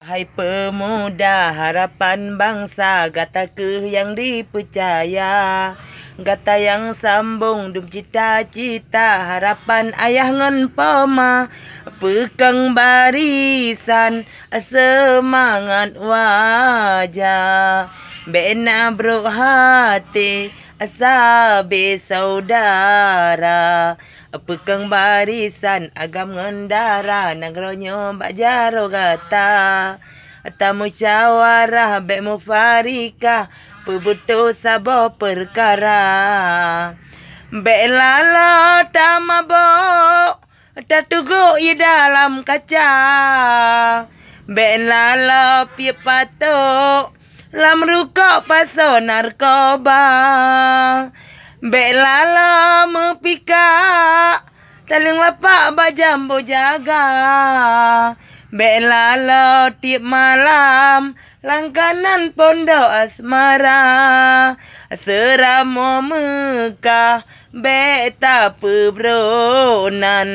Hai pemuda harapan bangsa, gata ke yang dipercaya, gata yang sambung dum cita-cita, harapan ayah ngan poma, pekang barisan semangat wajah, bena bro hati asabe saudara, pekang barisan agam ngendara nagronyo bajaro gata, tamu musyawarah be mufarika pebuto sabo perkara, be lalo tamabo tatugo i dalam kaca, be lalo pi pato lam ruko paso narkoba, belala mepika saling lapak bajambo jaga, belala tiap malam langkanan pondok asmara, seramo Mekah beta pebronan,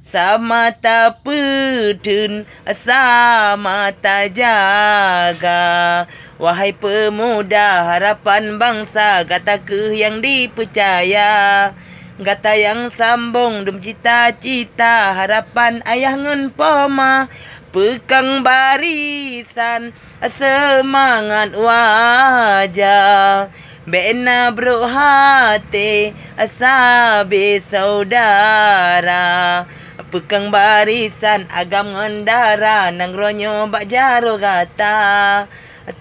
sama tak pedun, sama tak jaga. Wahai pemuda harapan bangsa, gata ke yang dipercaya, gata yang sambung dum cita-cita, harapan ayah ngan poma, pekang barisan semangat wajah, bena bro hati asabe saudara, pekang barisan agam ngendara nangronyo bajaro gata,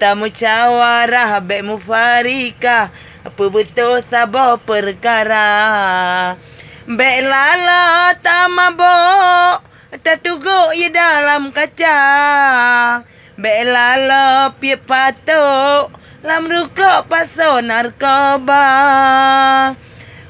tamu musyawarah be mufarika pebetul sabo perkara, be lala tamabo tatugo i dalam kaca, be lala pi pato lam ruko paso narkoba,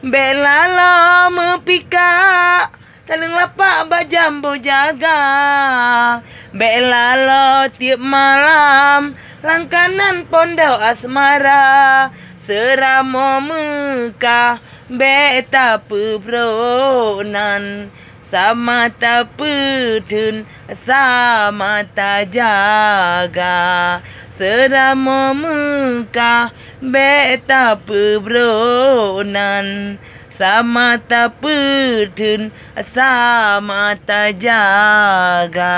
be lala mepika saling lapak bajambo jaga, be lala tiap malam langkanan pondok asmara, seramo Mekah beta pebronan, sama tak pedun sama tak jaga, seramo Mekah beta pebronan, sama tak pedun sama tak jaga.